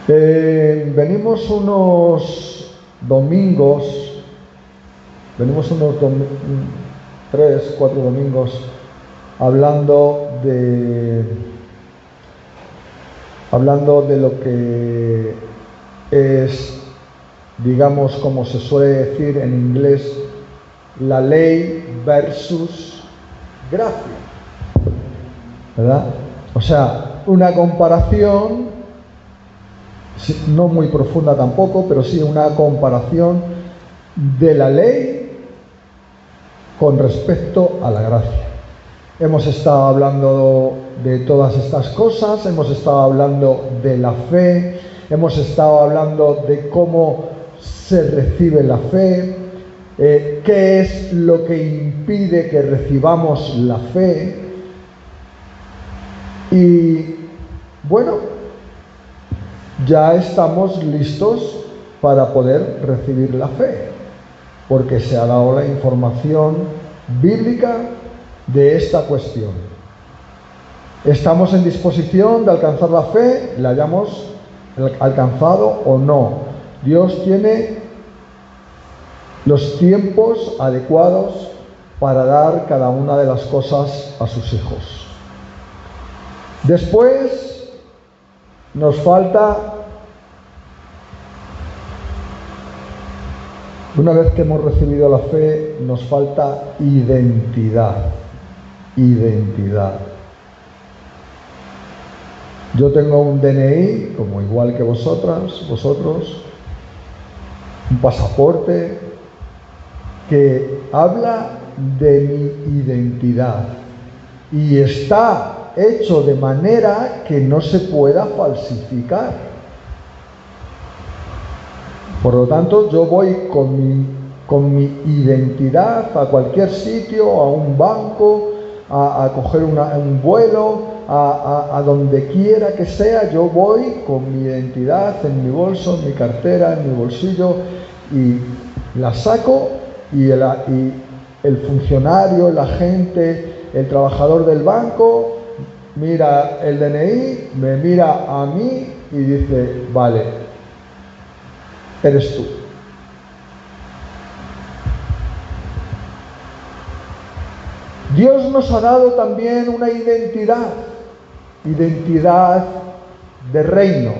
Venimos unos domingos, 3, 4 domingos, hablando de lo que es, digamos, como se suele decir en inglés, la ley versus gracia, ¿verdad? O sea, una comparación, no muy profunda tampoco, pero sí una comparación de la ley con respecto a la gracia. Hemos estado hablando de todas estas cosas, hemos estado hablando de la fe, hemos estado hablando de cómo se recibe la fe, qué es lo que impide que recibamos la fe. Y bueno, ya estamos listos para poder recibir la fe, porque se ha dado la información bíblica de esta cuestión. ¿Estamos en disposición de alcanzar la fe? ¿La hayamos alcanzado o no? Dios tiene los tiempos adecuados para dar cada una de las cosas a sus hijos. Después nos falta, una vez que hemos recibido la fe, nos falta identidad. Yo tengo un DNI, como igual que vosotros, un pasaporte que habla de mi identidad y está hecho de manera que no se pueda falsificar. Por lo tanto, yo voy con mi identidad a cualquier sitio, a un banco, a coger un vuelo, a donde quiera que sea. Yo voy con mi identidad en mi bolso, en mi cartera, en mi bolsillo, y la saco, y el funcionario, el agente, el trabajador del banco mira el DNI, me mira a mí y dice: vale, eres tú. Dios nos ha dado también una identidad de reino,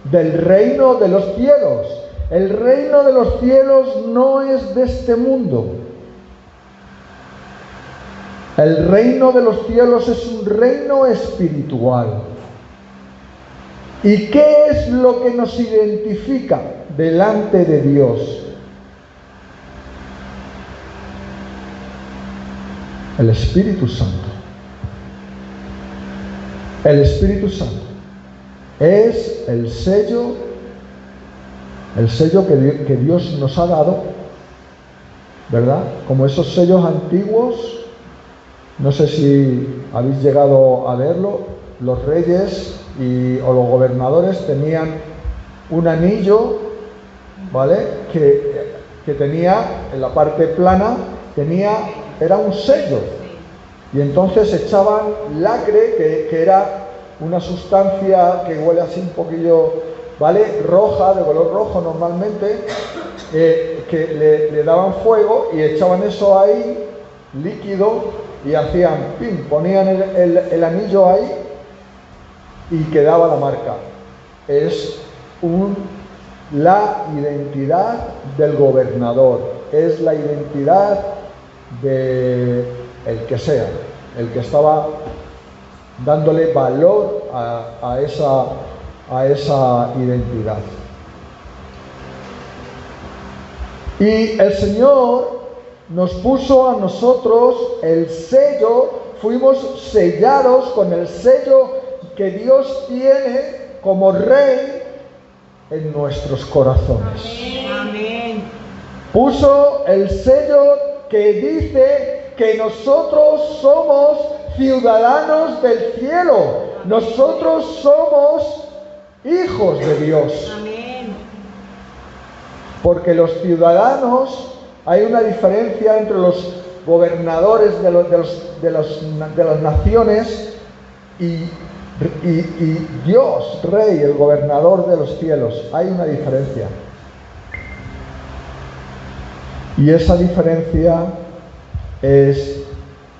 del reino de los cielos. El reino de los cielos no es de este mundo. El reino de los cielos es un reino espiritual. ¿Y qué es lo que nos identifica delante de Dios? El Espíritu Santo. El Espíritu Santo es el sello que Dios nos ha dado, ¿verdad? Como esos sellos antiguos. No sé si habéis llegado a verlo. Los reyes o los gobernadores tenían un anillo, ¿vale? Que tenía en la parte plana, era un sello. Y entonces echaban lacre, que era una sustancia que huele así un poquillo, ¿vale? Roja, de color rojo normalmente, que le daban fuego y echaban eso ahí, líquido, y hacían pim, ponían el anillo ahí y quedaba la marca. Es la identidad del gobernador, es la identidad de el que sea, el que estaba dándole valor a esa identidad. Y el Señor nos puso a nosotros el sello, fuimos sellados con el sello que Dios tiene como Rey en nuestros corazones. Amén. Puso el sello que dice que nosotros somos ciudadanos del cielo, nosotros somos hijos de Dios. Amén. Porque los ciudadanos, hay una diferencia entre los gobernadores de las naciones y y Dios, Rey, el gobernador de los cielos. Hay una diferencia. Y esa diferencia es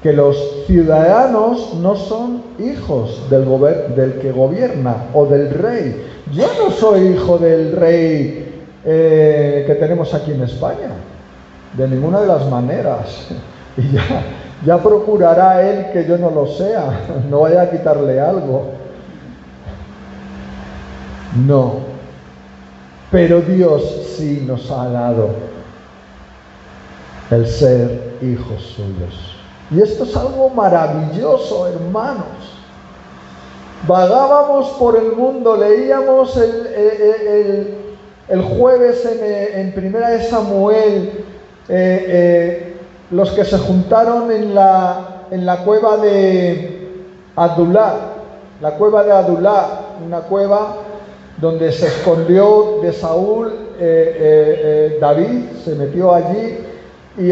que los ciudadanos no son hijos del que gobierna o del rey. Yo no soy hijo del rey que tenemos aquí en España, de ninguna de las maneras. Y ya procurará él que yo no lo sea, no vaya a quitarle algo. No, pero Dios sí nos ha dado el ser hijos suyos. Y esto es algo maravilloso, hermanos. Vagábamos por el mundo, leíamos el jueves en Primera de Samuel, los que se juntaron en la cueva de Adulá, una cueva donde se escondió de Saúl. David se metió allí y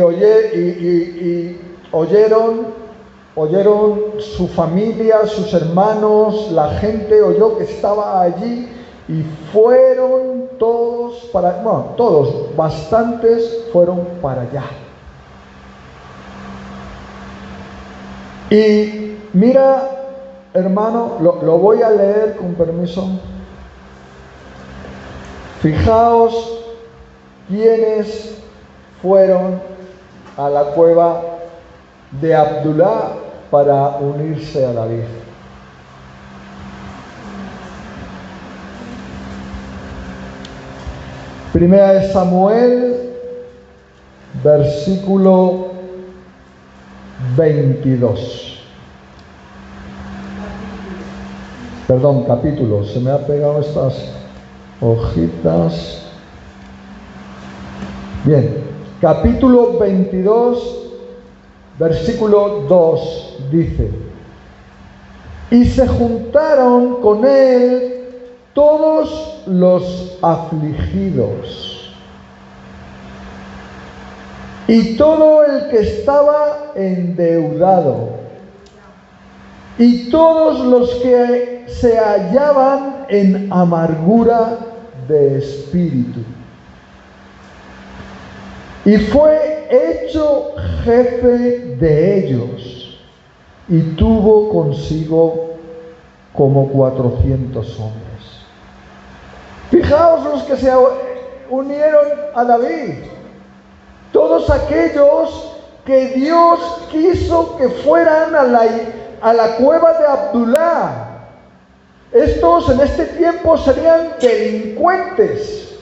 oyeron su familia, sus hermanos, la gente oyó que estaba allí y fueron bastantes fueron para allá. Y mira, hermano, lo voy a leer con permiso. Fijaos quiénes fueron a la cueva de Adulá para unirse a David. Primera de Samuel, versículo 22. Perdón, capítulo. Se me ha pegado estas hojitas. Bien, capítulo 22. Versículo 2 dice: y se juntaron con él todos los afligidos y todo el que estaba endeudado y todos los que se hallaban en amargura de espíritu. Y fue hecho jefe de ellos, y tuvo consigo como 400 hombres. Fijaos los que se unieron a David, todos aquellos que Dios quiso que fueran a la cueva de Adulá. Estos en este tiempo serían delincuentes.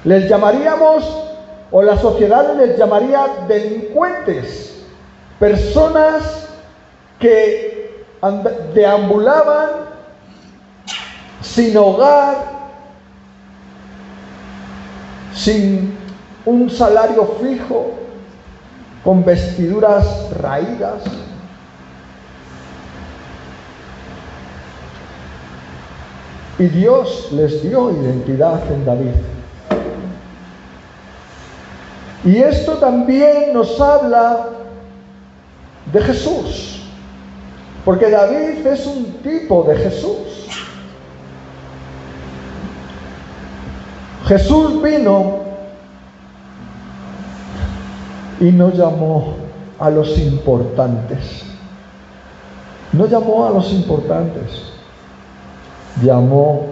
Les llamaríamos, o la sociedad les llamaría delincuentes, personas que deambulaban sin hogar, sin un salario fijo, con vestiduras raídas. Y Dios les dio identidad en David. Y esto también nos habla de Jesús, porque David es un tipo de Jesús. Jesús vino y no llamó a los importantes. No llamó a los importantes. Llamó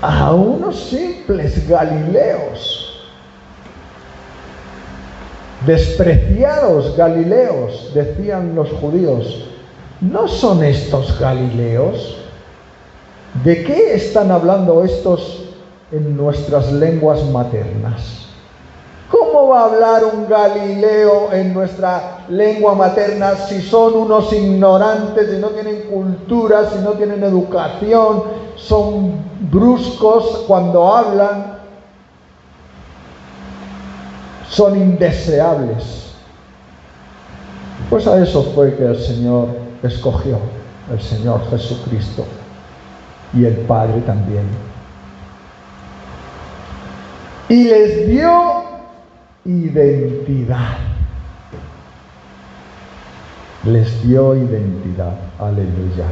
a unos simples galileos. Despreciados galileos, decían los judíos. ¿No son estos galileos? ¿De qué están hablando estos en nuestras lenguas maternas? ¿Cómo va a hablar un galileo en nuestra lengua materna si son unos ignorantes, si no tienen cultura, si no tienen educación, son bruscos cuando hablan? Son indeseables. Pues a eso fue que el Señor escogió, el Señor Jesucristo, y el Padre también. Y les dio identidad. les dio identidad. Aleluya.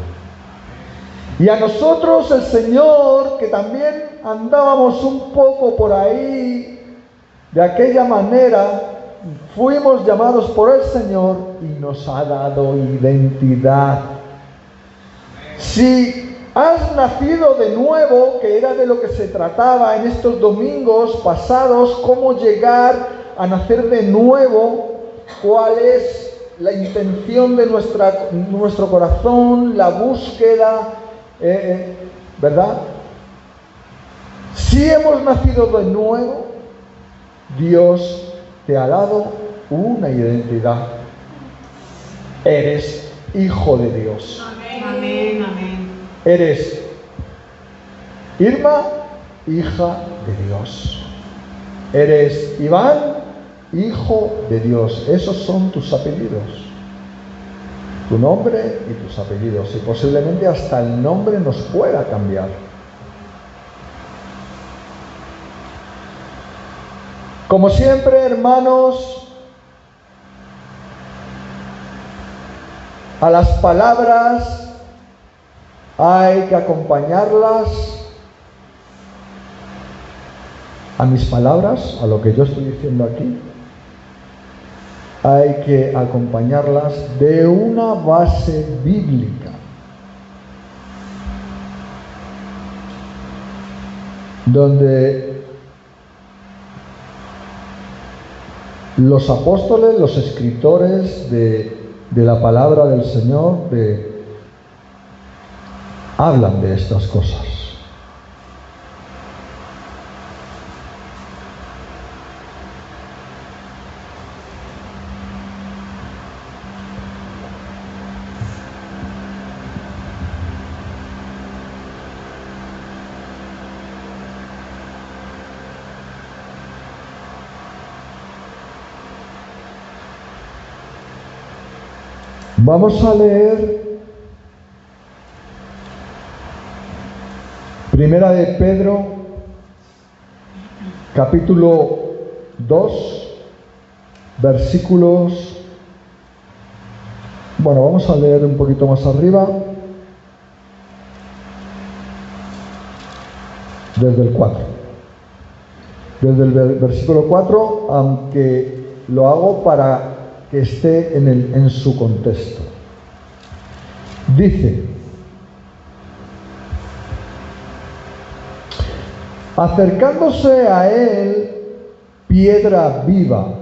Y a nosotros el Señor, que también andábamos un poco por ahí, de aquella manera, fuimos llamados por el Señor y nos ha dado identidad. Si has nacido de nuevo, que era de lo que se trataba en estos domingos pasados, cómo llegar a nacer de nuevo, cuál es la intención de nuestro corazón, la búsqueda, ¿verdad? Si hemos nacido de nuevo, Dios te ha dado una identidad. Eres hijo de Dios. Amén, amén. Eres Irma, hija de Dios. Eres Iván, hijo de Dios. Esos son tus apellidos. Tu nombre y tus apellidos. Y posiblemente hasta el nombre nos pueda cambiar. Como siempre, hermanos, a las palabras hay que acompañarlas, a mis palabras, a lo que yo estoy diciendo aquí, hay que acompañarlas de una base bíblica. Donde los apóstoles, los escritores de la palabra del Señor, hablan de estas cosas. Vamos a leer Primera de Pedro, capítulo 2, versículos, vamos a leer un poquito más arriba, desde el 4. Desde el versículo 4, aunque lo hago para que esté en su contexto. Dice: acercándose a él, piedra viva,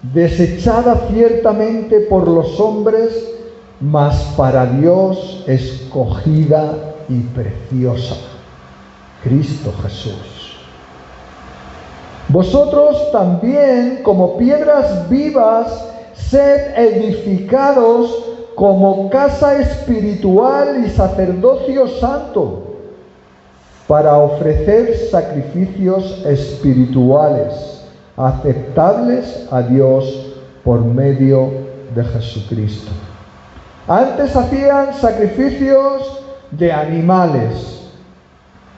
desechada ciertamente por los hombres, mas para Dios escogida y preciosa, Cristo Jesús. Vosotros también, como piedras vivas, sed edificados como casa espiritual y sacerdocio santo, para ofrecer sacrificios espirituales aceptables a Dios por medio de Jesucristo. Antes hacían sacrificios de animales,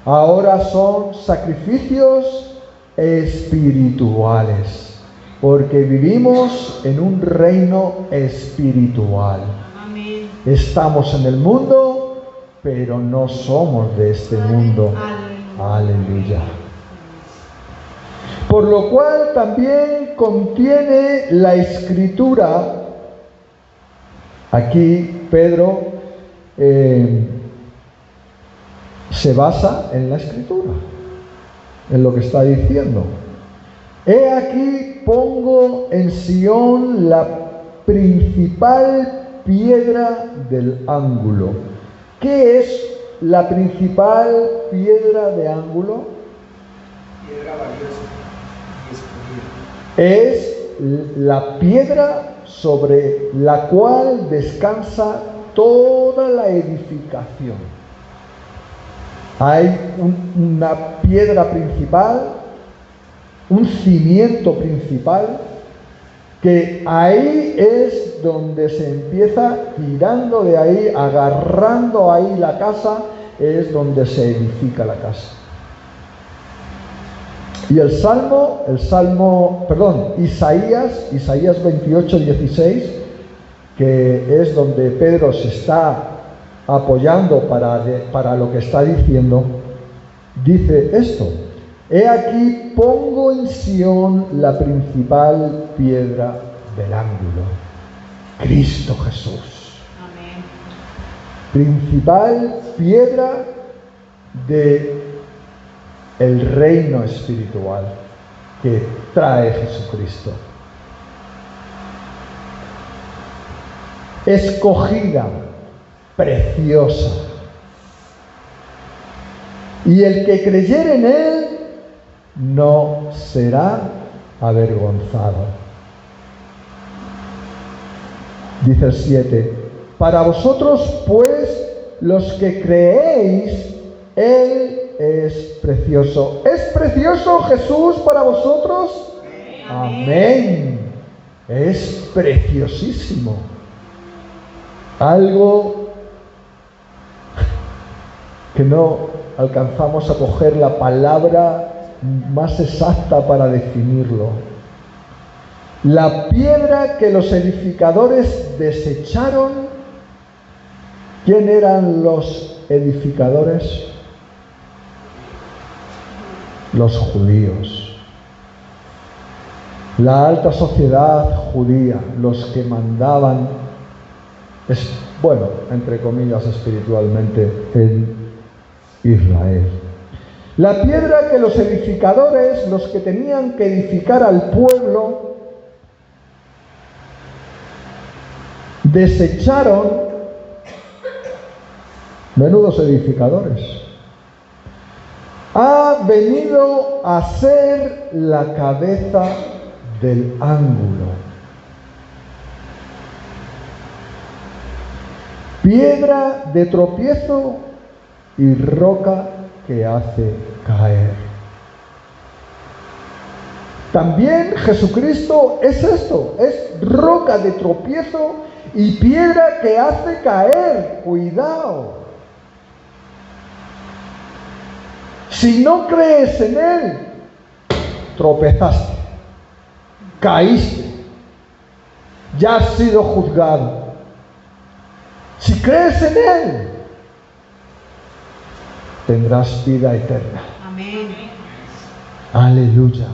ahora son sacrificios espirituales, porque vivimos en un reino espiritual. Amén. Estamos en el mundo, pero no somos de este mundo. Aleluya. Por lo cual también contiene la Escritura. Aquí Pedro se basa en la Escritura, en lo que está diciendo. He aquí pongo en Sión la principal piedra del ángulo. ¿Qué es la principal piedra de ángulo? Piedra valiosa y escogida. Es la piedra sobre la cual descansa toda la edificación. Hay una piedra principal, un cimiento principal, que ahí es donde se empieza, tirando de ahí, agarrando ahí la casa, es donde se edifica la casa. Y Isaías 28:16, que es donde Pedro se está apoyando para lo que está diciendo, dice esto: he aquí pongo en Sión la principal piedra del ángulo, Cristo Jesús. Amén. Principal piedra de el reino espiritual que trae Jesucristo. Escogida, preciosa. Y el que creyere en él no será avergonzado. Dice el 7: para vosotros, pues, los que creéis, él es precioso. ¿Es precioso Jesús para vosotros? Amén. Es preciosísimo. Algo que no alcanzamos a coger la palabra más exacta para definirlo. La piedra que los edificadores desecharon. ¿Quién eran los edificadores? Los judíos. La alta sociedad judía, los que mandaban, entre comillas, espiritualmente en Israel. La piedra que los edificadores, los que tenían que edificar al pueblo, desecharon. Menudos edificadores. Ha venido a ser la cabeza del ángulo. Piedra de tropiezo y roca que hace caer. También Jesucristo es esto, es roca de tropiezo y piedra que hace caer. Cuidado. Si no crees en él, tropezaste, caíste, ya has sido juzgado. Si crees en él, tendrás vida eterna. Amén. Aleluya.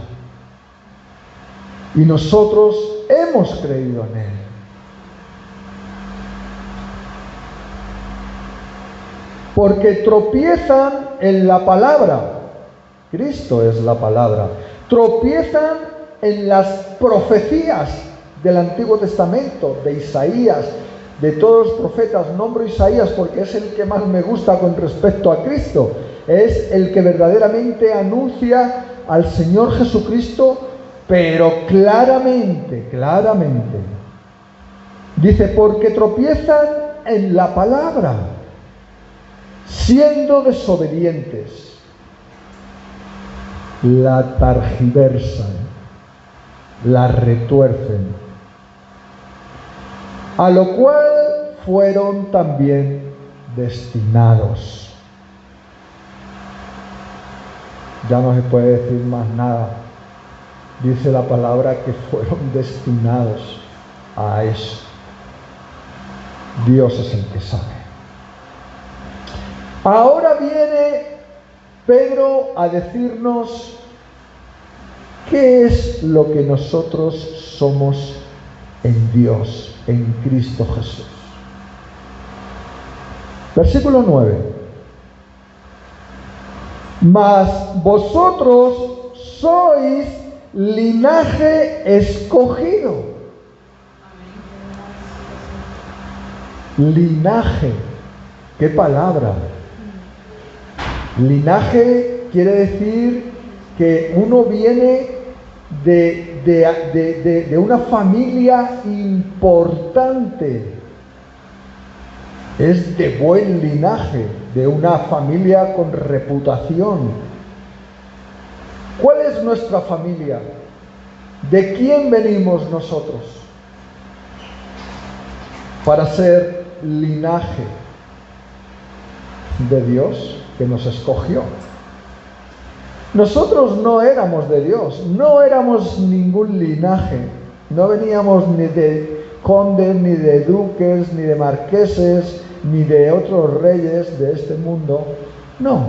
Y nosotros hemos creído en él. Porque tropiezan en la palabra. Cristo es la palabra. Tropiezan en las profecías del Antiguo Testamento, de Isaías, de todos los profetas. Nombro Isaías porque es el que más me gusta con respecto a Cristo. Es el que verdaderamente anuncia al Señor Jesucristo, pero claramente. Dice, porque tropiezan en la palabra, siendo desobedientes, la targiversan, la retuercen, a lo cual fueron también destinados. Ya no se puede decir más nada. Dice la palabra que fueron destinados a eso. Dios es el que sabe. Ahora viene Pedro a decirnos qué es lo que nosotros somos en Dios, en Cristo Jesús. Versículo 9. Mas vosotros sois linaje escogido. Linaje, ¿qué palabra? Linaje quiere decir que uno viene de una familia importante. Es de buen linaje, de una familia con reputación. ¿Cuál es nuestra familia? ¿De quién venimos nosotros? Para ser linaje de Dios que nos escogió. Nosotros no éramos de Dios, no éramos ningún linaje, no veníamos ni condes, ni de duques, ni de marqueses, ni de otros reyes de este mundo. No.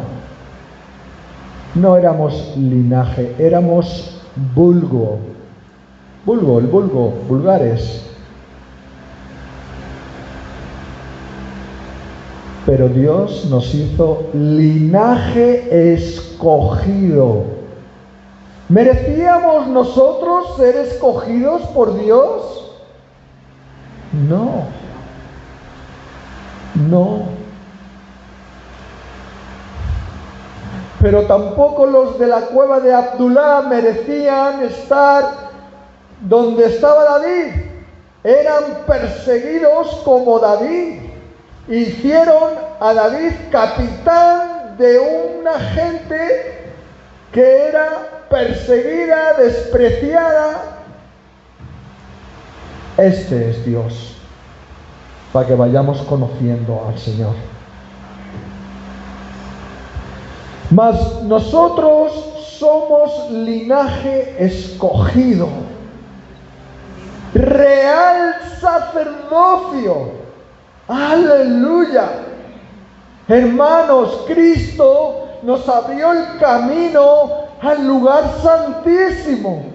No éramos linaje, éramos vulgo. Vulgo, el vulgo, vulgares. Pero Dios nos hizo linaje escogido. ¿Merecíamos nosotros ser escogidos por Dios? No. No. Pero tampoco los de la cueva de Adullam merecían estar donde estaba David. Eran perseguidos como David. Hicieron a David capitán de una gente que era perseguida, despreciada. Este es Dios, para que vayamos conociendo al Señor. Mas nosotros somos linaje escogido, real sacerdocio. ¡Aleluya! Hermanos, Cristo nos abrió el camino al lugar santísimo.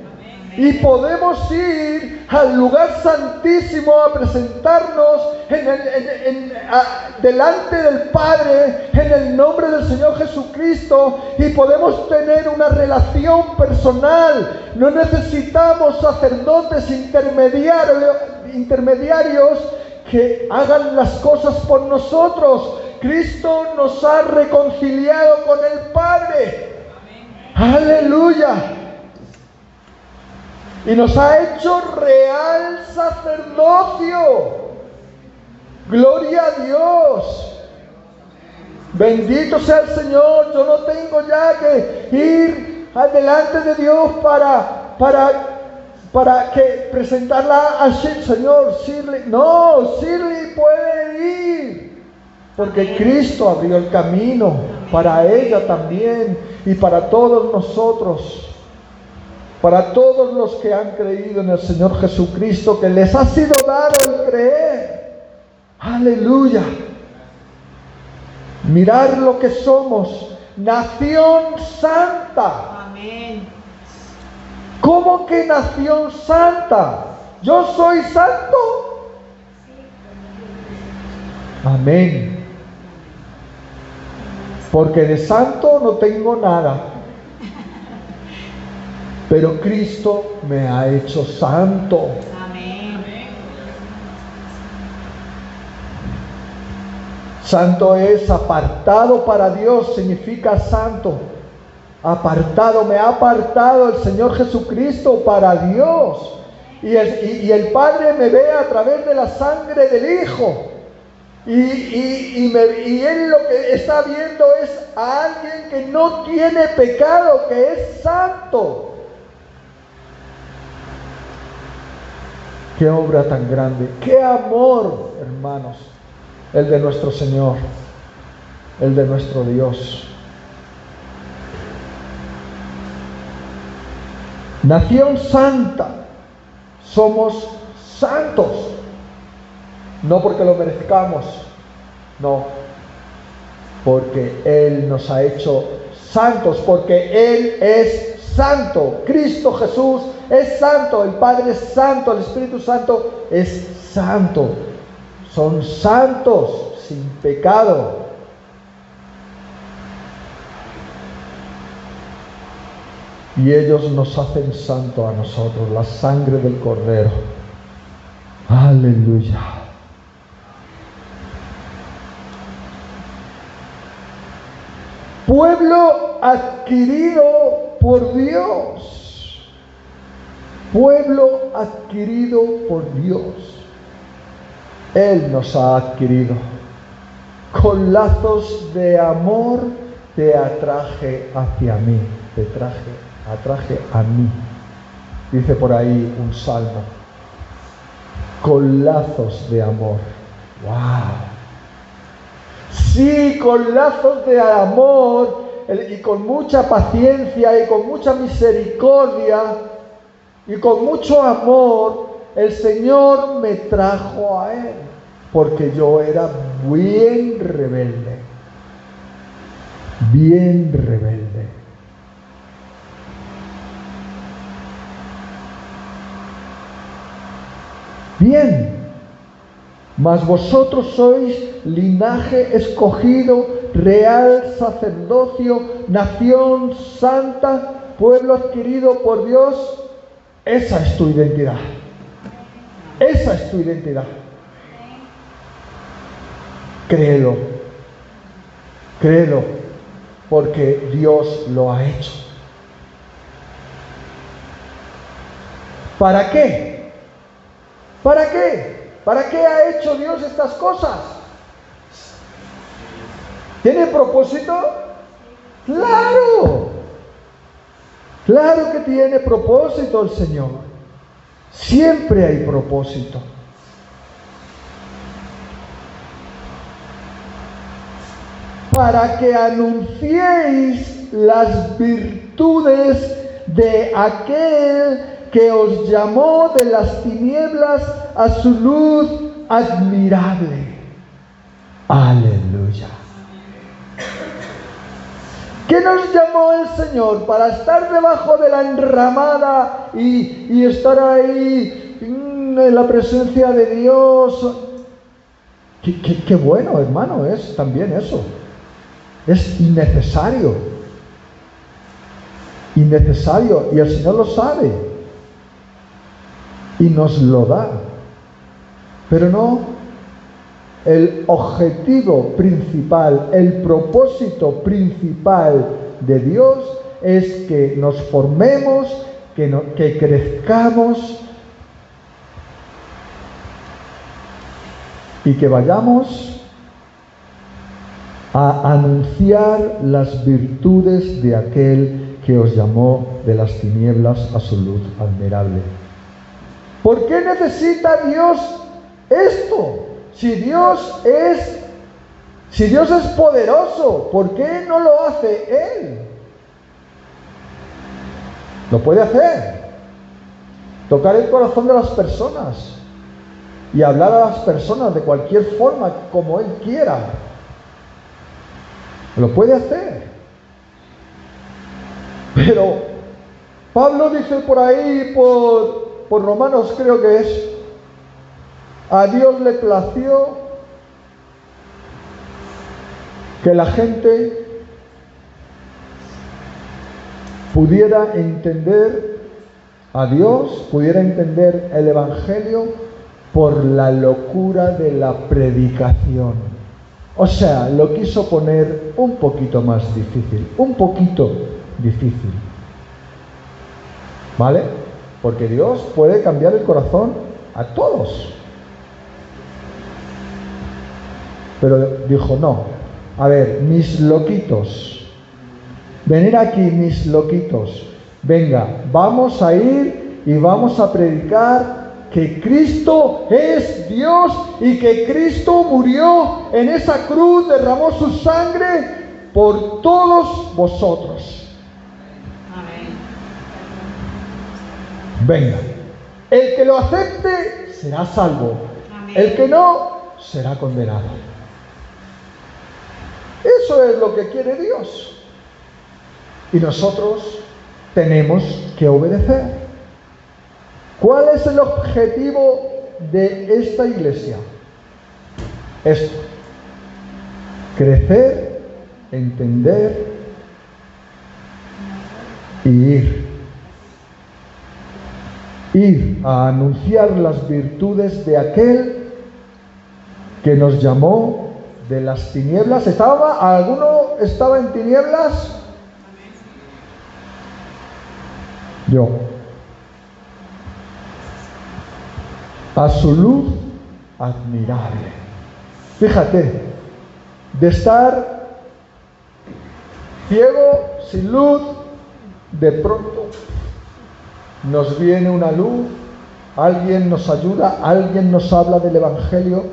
Y podemos ir al lugar santísimo a presentarnos delante del Padre en el nombre del Señor Jesucristo, y podemos tener una relación personal. No necesitamos sacerdotes intermediarios que hagan las cosas por nosotros. Cristo nos ha reconciliado con el Padre. ¡Aleluya! Y nos ha hecho real sacerdocio. ¡Gloria a Dios! Bendito sea el Señor. Yo no tengo ya que ir adelante de Dios para que presentarla al Señor. Shirley, no, Shirley puede ir, porque Cristo abrió el camino para ella también y para todos nosotros. Para todos los que han creído en el Señor Jesucristo, que les ha sido dado el creer. ¡Aleluya! Mirar lo que somos, nación santa. Amén. ¿Cómo que nación santa? ¿Yo soy santo? Amén. Porque de santo no tengo nada. Pero Cristo me ha hecho santo. Amén. Santo es apartado para Dios, significa santo. Apartado, me ha apartado el Señor Jesucristo para Dios. Y el Padre me ve a través de la sangre del Hijo. Y Él lo que está viendo es a alguien que no tiene pecado, que es santo. Qué obra tan grande, qué amor, hermanos, el de nuestro Señor, el de nuestro Dios. Nación santa, somos santos, no porque lo merezcamos, no, porque Él nos ha hecho santos, porque Él es santo. Cristo Jesús es santo, el Padre es santo, el Espíritu Santo es santo. Son santos, sin pecado. Y ellos nos hacen santo a nosotros, la sangre del Cordero. Aleluya. Pueblo adquirido por Dios. Pueblo adquirido por Dios. Él nos ha adquirido. Con lazos de amor te atraje hacia mí. Te atraje a mí. Dice por ahí un salmo. Con lazos de amor. ¡Wow! Sí, con lazos de amor y con mucha paciencia y con mucha misericordia y con mucho amor, el Señor me trajo a Él, porque yo era bien rebelde. Bien rebelde. Bien, mas vosotros sois linaje escogido, real sacerdocio, nación santa, pueblo adquirido por Dios. Esa es tu identidad. Esa es tu identidad. Créelo. Créelo, porque Dios lo ha hecho. ¿Para qué? ¿Para qué? ¿Para qué ha hecho Dios estas cosas? ¿Tiene propósito? ¡Claro! Claro que tiene propósito el Señor. Siempre hay propósito. Para que anunciéis las virtudes de aquel que os llamó de las tinieblas a su luz admirable. Aleluya. ¿Qué nos llamó el Señor? Para estar debajo de la enramada y estar ahí en la presencia de Dios. Qué bueno, hermano, es también eso. Es innecesario. Innecesario. Y el Señor lo sabe. Y nos lo da. Pero no, el objetivo principal, el propósito principal de Dios es que nos formemos, que crezcamos y que vayamos a anunciar las virtudes de aquel que os llamó de las tinieblas a su luz admirable. ¿Por qué necesita Dios esto? Si Dios es poderoso, ¿por qué no lo hace Él? Lo puede hacer. Tocar el corazón de las personas y hablar a las personas de cualquier forma, como Él quiera. Lo puede hacer. Pero Pablo dice por ahí, por Romanos creo que es, a Dios le plació que la gente pudiera entender a Dios, pudiera entender el Evangelio por la locura de la predicación. O sea, lo quiso poner un poquito más difícil, un poquito difícil. ¿Vale? Porque Dios puede cambiar el corazón a todos. Pero dijo, no, a ver, mis loquitos, venid aquí mis loquitos, venga, vamos a ir y vamos a predicar que Cristo es Dios y que Cristo murió en esa cruz, derramó su sangre por todos vosotros. Amén. Venga, el que lo acepte será salvo, Amén. el que no será condenado. Eso es lo que quiere Dios. Y nosotros tenemos que obedecer. ¿Cuál es el objetivo de esta iglesia? Esto. Crecer, entender y ir. Ir a anunciar las virtudes de aquel que nos llamó de las tinieblas. ¿Alguno estaba en tinieblas? Yo. A su luz admirable. Fíjate, de estar ciego, sin luz, de pronto nos viene una luz, alguien nos ayuda, alguien nos habla del Evangelio.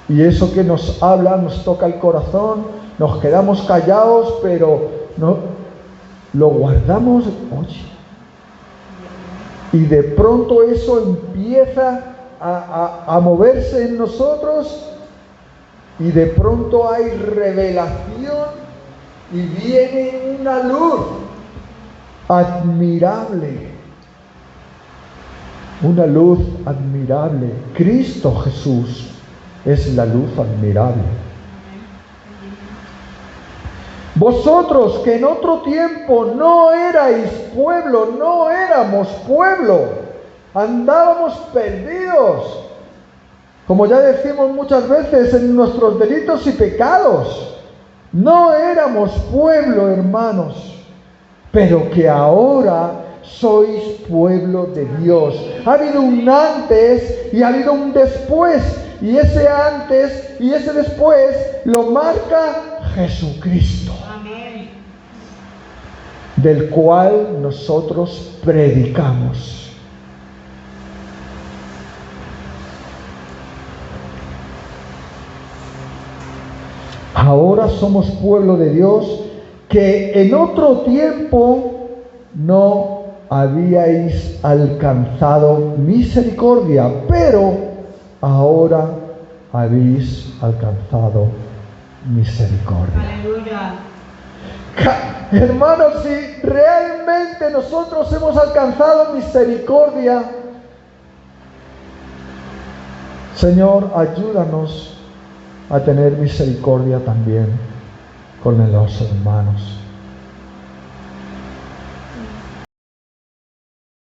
Y eso que nos habla nos toca el corazón, nos quedamos callados, pero no lo guardamos. Oye, Y de pronto eso empieza a moverse en nosotros y de pronto hay revelación y viene una luz admirable. Una luz admirable. Cristo Jesús es la luz admirable. Vosotros que en otro tiempo no erais pueblo, no éramos pueblo, andábamos perdidos, como ya decimos muchas veces, en nuestros delitos y pecados. No éramos pueblo, hermanos, pero que ahora sois pueblo de Dios. Ha habido un antes y ha habido un después, y ese antes y ese después lo marca Jesucristo, Amén. del cual nosotros predicamos. Ahora somos pueblo de Dios, que en otro tiempo no habíais alcanzado misericordia, pero ahora habéis alcanzado misericordia. Aleluya. Hermanos, si realmente nosotros hemos alcanzado misericordia, Señor, ayúdanos a tener misericordia también con los hermanos.